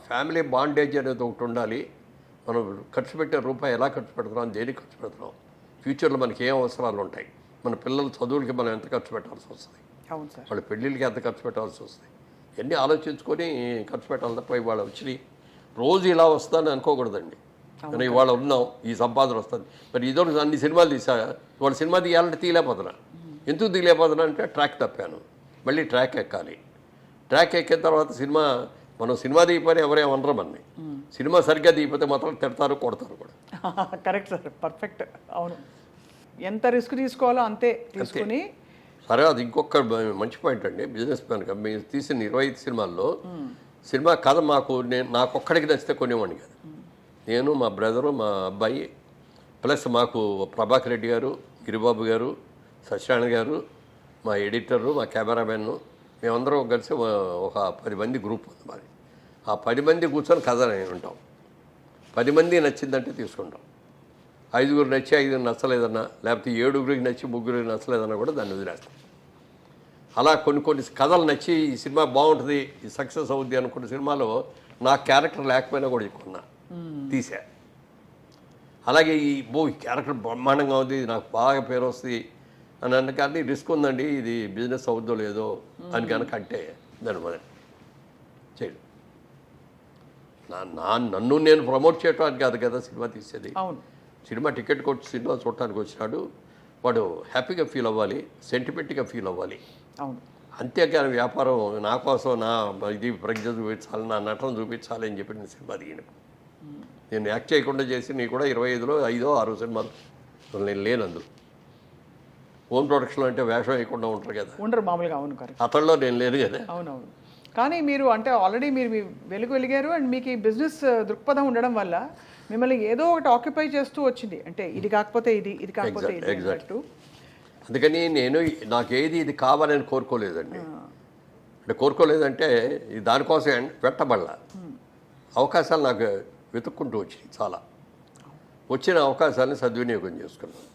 Family bondage అనేది ఒకటి ఉండాలి. మనం ఖర్చు పెట్టే రూపాయి ఎలా ఖర్చు పెడుతున్నాం, దేనికి ఖర్చు పెడుతున్నాం, ఫ్యూచర్లో మనకి ఏం అవసరాలు ఉంటాయి, మన పిల్లల చదువులకి మనం ఎంత ఖర్చు పెట్టాల్సి వస్తుంది, అవును సార్. వాళ్ళ పెళ్ళిళ్ళకి ఎంత ఖర్చు పెట్టాల్సి వస్తుంది, ఇవన్నీ ఆలోచించుకొని ఖర్చు పెట్టాలి తప్ప ఇవాళ వచ్చి రోజు ఇలా వస్తుందని అనుకోకూడదండి. కానీ ఇవాళ ఉన్నాం, ఈ సంపాదన వస్తుంది. మరి ఇదో అన్ని సినిమాలు తీసా, ఇవాళ సినిమా తీయాలంటే తీయలేకపోతున్నా. ఎందుకు తీయలేకపోతున్నా అంటే ట్రాక్ తప్పాను, మళ్ళీ ట్రాక్ ఎక్కాలి. ట్రాక్ ఎక్కిన తర్వాత మనం సినిమా తీయపోతే ఎవరేమనరు మనని. సినిమా సరిగ్గా తీయపోతే మాత్రం తిడతారు, కొడతారు కూడా. Correct sir, perfect. అవును, ఎంత రిస్క్ తీసుకోవాలో అంతే తీసుకుని. సరే, అది ఇంకొక మంచి పాయింట్ అండి. బిజినెస్ మ్యాన్గా మీరు తీసిన 25 సినిమాల్లో సినిమా కథ నాకొక్కడికి నచ్చితే కొనేవాడిని కాదు. నేను, మా బ్రదరు, మా అబ్బాయి, ప్లస్ మాకు ప్రభాకర్ రెడ్డి గారు, గిరిబాబు గారు, సత్యనారాయణ గారు, మా ఎడిటరు, మా కెమెరామెన్, మేమందరం కలిసి ఒక 10 మంది గ్రూప్ ఉంది మాది. ఆ 10 మంది కూర్చొని కథ ఉంటాం. 10 మంది నచ్చిందంటే తీసుకుంటాం. 5గురు నచ్చి 5 నచ్చలేదన్నా, లేకపోతే 7గురికి నచ్చి 3గురికి నచ్చలేదన్నా కూడా దాన్ని వదిలేస్తాం. అలా కొన్ని కథలు నచ్చి ఈ సినిమా బాగుంటుంది, ఈ సక్సెస్ అవుద్ది అనుకున్న సినిమాలో నా క్యారెక్టర్ లేకపోయినా కూడా కొన్నా, తీసా. అలాగే ఈ క్యారెక్టర్ బ్రహ్మాండంగా ఉంది, నాకు బాగా పేరు వస్తుంది అని అన్న కానీ రిస్క్ ఉందండి, ఇది బిజినెస్ అవుద్దో లేదో అని కనుక అంటే దాని మొదలు చేయడు. నన్ను నేను ప్రమోట్ చేయడానికి కాదు కదా సినిమా తీసేది. సినిమా టికెట్ కొట్టి సినిమా చూడటానికి వచ్చినాడు, వాడు హ్యాపీగా ఫీల్ అవ్వాలి, సెంటిమెంట్గా ఫీల్ అవ్వాలి. అంతేకాని వ్యాపారం నా కోసం ఇది ప్రజ్ఞ చూపించాలి, నా నటన చూపించాలి అని చెప్పి నేను సినిమా దిగిన. నేను యాక్ట్ చేయకుండా చేసి నీ కూడా 25లో 5, 6 సినిమాలు నేను లేనందు. ఓన్ ప్రొడక్షన్ అంటే వేషం వేయకుండా ఉంటారు కదా, ఉండరు మామూలుగా. అవును, కరెక్ట్. అతడిలో నేను లేదు కదా. అవునవును. కానీ మీరు అంటే ఆల్రెడీ మీరు వెలిగారు అండ్ మీకు ఈ బిజినెస్ దృక్పథం ఉండడం వల్ల మిమ్మల్ని ఏదో ఒకటి ఆక్యుపై చేస్తూ వచ్చింది. అంటే ఇది కాకపోతే ఇది కాకపోతే ఇది అన్నట్టు. అందుకని నాకేది ఇది కావాలని కోరుకోలేదండి. అంటే కోరుకోలేదంటే దానికోసం పెట్టబడలా. అవకాశాలు నాకు వెతుక్కుంటూ వచ్చినాయి. చాలా వచ్చిన అవకాశాలని సద్వినియోగం చేసుకున్నాను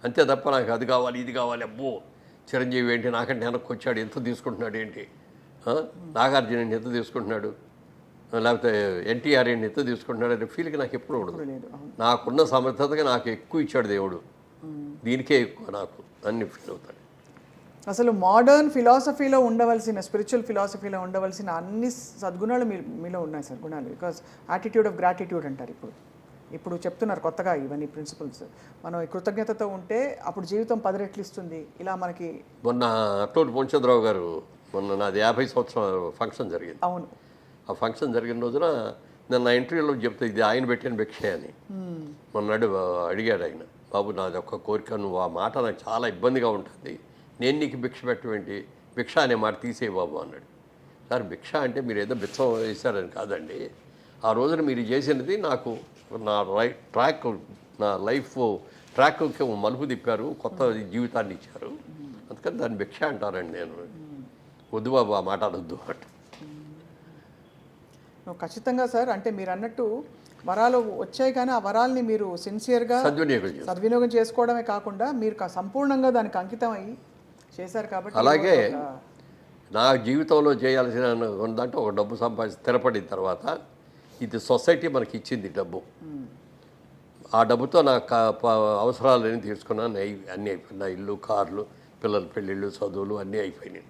అంతే తప్ప నాకు అది కావాలి ఇది కావాలి, అబ్బో చిరంజీవి ఏంటి నాకంటే వెనక్కి వచ్చాడు, ఎంత తీసుకుంటున్నాడు ఏంటి, నాగార్జున ఏంటి ఎంత తీసుకుంటున్నాడు, లేకపోతే ఎన్టీఆర్ ఏంటి ఎంత తీసుకుంటున్నాడు అనే ఫీల్కి నాకు ఎప్పుడు ఉండదు. నాకున్న సమర్థతగా నాకు ఎక్కువ ఇచ్చాడు దేవుడు, దీనికే ఎక్కువ నాకు అన్ని ఫీల్ అవుతాడు. అసలు మోడర్న్ ఫిలాసఫీలో ఉండవలసిన, స్పిరిచువల్ ఫిలాసఫీలో ఉండవలసిన అన్ని సద్గుణాలు మీలో ఉన్నాయి సార్, గుణాలు. బికాజ్ యాటిట్యూడ్ ఆఫ్ గ్రాటిట్యూడ్ అంటారు. ఇప్పుడు చెప్తున్నారు కొత్తగా ఇవన్నీ ప్రిన్సిపల్స్. మనం కృతజ్ఞతతో ఉంటే అప్పుడు జీవితం 10 రెట్లు ఇస్తుంది. ఇలా మనకి మొన్న అట్టూరి పొంచంద్రరావు గారు నాది 50 సంవత్సరాల ఫంక్షన్ జరిగింది. అవును, ఆ ఫంక్షన్ జరిగిన రోజున నేను నా ఇంటర్వ్యూలో చెప్తే ఇది ఆయన పెట్టిన భిక్ష అని. మొన్నడు అడిగాడు ఆయన, బాబు నాది ఒక్క కోరిక, నువ్వు ఆ మాట నాకు చాలా ఇబ్బందిగా ఉంటుంది, నేను నీకు భిక్ష పెట్టవేంటి, భిక్ష అనే మాట తీసేయి బాబు అన్నాడు. సార్ భిక్ష అంటే మీరు ఏదో బిచ్చం వేశారని కాదండి, ఆ రోజున మీరు చేసినది నాకు నా నా లైఫ్ ట్రాక్కి మలుపు తిప్పారు, కొత్త జీవితాన్ని ఇచ్చారు, అందుకని దాన్ని భిక్ష అంటారండి. నేను వద్దు బాబు ఆ మాట అనొద్దు అంటే. ఖచ్చితంగా సార్, అంటే మీరు అన్నట్టు వరాలు వచ్చాయి కానీ ఆ వరాల్ని మీరు సిన్సియర్గా సద్వినియోగం చేసుకోవడమే కాకుండా మీరు సంపూర్ణంగా దానికి అంకితం అయ్యి చేశారు కాబట్టి. అలాగే నా జీవితంలో చేయాల్సిన ఉందంటే ఒక డబ్బు సంపాదించి స్థిరపడిన తర్వాత ఇది సొసైటీ మనకి ఇచ్చింది డబ్బు. ఆ డబ్బుతో నా అవసరాలన్నీ తీసుకున్నాను, అన్నీ అయిపోయినాయి. నా ఇల్లు, కార్లు, పిల్లల పెళ్ళిళ్ళు, చదువులు అన్నీ అయిపోయినాయి.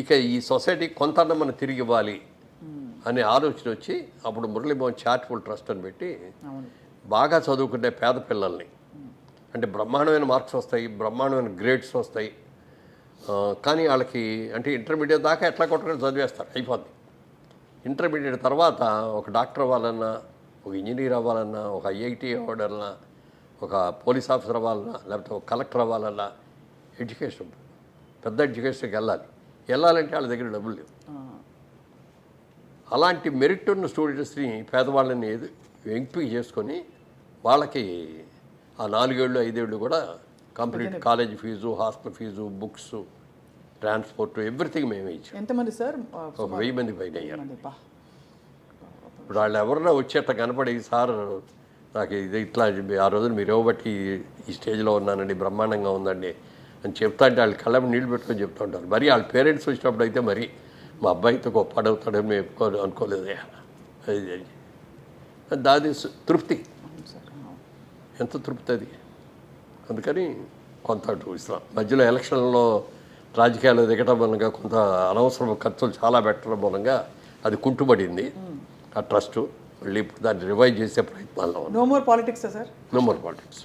ఇక ఈ సొసైటీ కొంత మనం తిరిగి ఇవ్వాలి అనే ఆలోచన వచ్చి అప్పుడు మురళీమోహన్ చారిటబుల్ ట్రస్ట్ అని పెట్టి బాగా చదువుకునే పేద పిల్లల్ని, అంటే బ్రహ్మాండమైన మార్క్స్ వస్తాయి, బ్రహ్మాండమైన గ్రేడ్స్ వస్తాయి, కానీ వాళ్ళకి అంటే ఇంటర్మీడియట్ దాకా ఎట్లా కొట్టడం చదివేస్తారు, అయిపోద్ది. ఇంటర్మీడియట్ తర్వాత ఒక డాక్టర్ అవ్వాలన్నా, ఒక ఇంజనీర్ అవ్వాలన్నా, ఒక ఐఐటి అవ్వాలన్నా, ఒక పోలీస్ ఆఫీసర్ అవ్వాలన్నా, లేకపోతే ఒక కలెక్టర్ అవ్వాలన్నా ఎడ్యుకేషన్, పెద్ద ఎడ్యుకేషన్కి వెళ్ళాలంటే వాళ్ళ దగ్గర డబ్బులు లేవు. అలాంటి మెరిట్ ఉన్న స్టూడెంట్స్ని, పేదవాళ్ళని ఎంపిక చేసుకొని వాళ్ళకి ఆ 4 ఏళ్ళు 5 ఏళ్ళు కూడా complete college fee, hostel fee, books, transport, everything మేమే ఇచ్చాం. ఎంతమంది సార్? ఒక 1000 మంది పైన అయ్యారు. ఇప్పుడు వాళ్ళు ఎవరన్నా వచ్చేట కనపడి, సార్ నాకు ఇది ఇట్లా ఆ రోజున మీరు ఇవ్వబట్టి ఈ స్టేజ్లో ఉన్నానండి, బ్రహ్మాండంగా ఉందండి అని చెప్తా అంటే వాళ్ళు కళ్ళ నీళ్ళు పెట్టుకొని చెప్తూ ఉంటారు. మరి వాళ్ళ పేరెంట్స్ వచ్చినప్పుడు అయితే మరి మా అబ్బాయితో గొప్ప అడుగుతాడని మేము అనుకోలేదే దాని తృప్తి, ఎంత తృప్తి అది. అందుకని కొంత అటు ఇస్తాం. మధ్యలో ఎలక్షన్లో రాజకీయాలు దిగటం మూలంగా కొంత అనవసర ఖర్చులు చాలా పెట్టడం మూలంగా అది కుంటుపడింది ఆ ట్రస్టు. మళ్ళీ ఇప్పుడు దాన్ని రివైవ్ చేసే ప్రయత్నాల్లో no more politics sir. No more politics.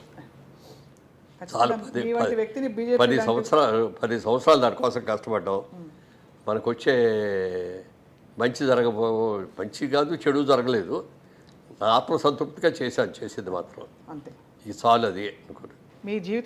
చాలా మీ వంటి వ్యక్తిని 10 సంవత్సరాలు దానికోసం కష్టపడ్డాం. మనకు వచ్చే మంచి కాదు చెడు జరగలేదు. నా ఆత్మసంతృప్తిగా చేసింది మాత్రం అంతే. ఈ చాలు అది అనుకోండి. మీ జీవితం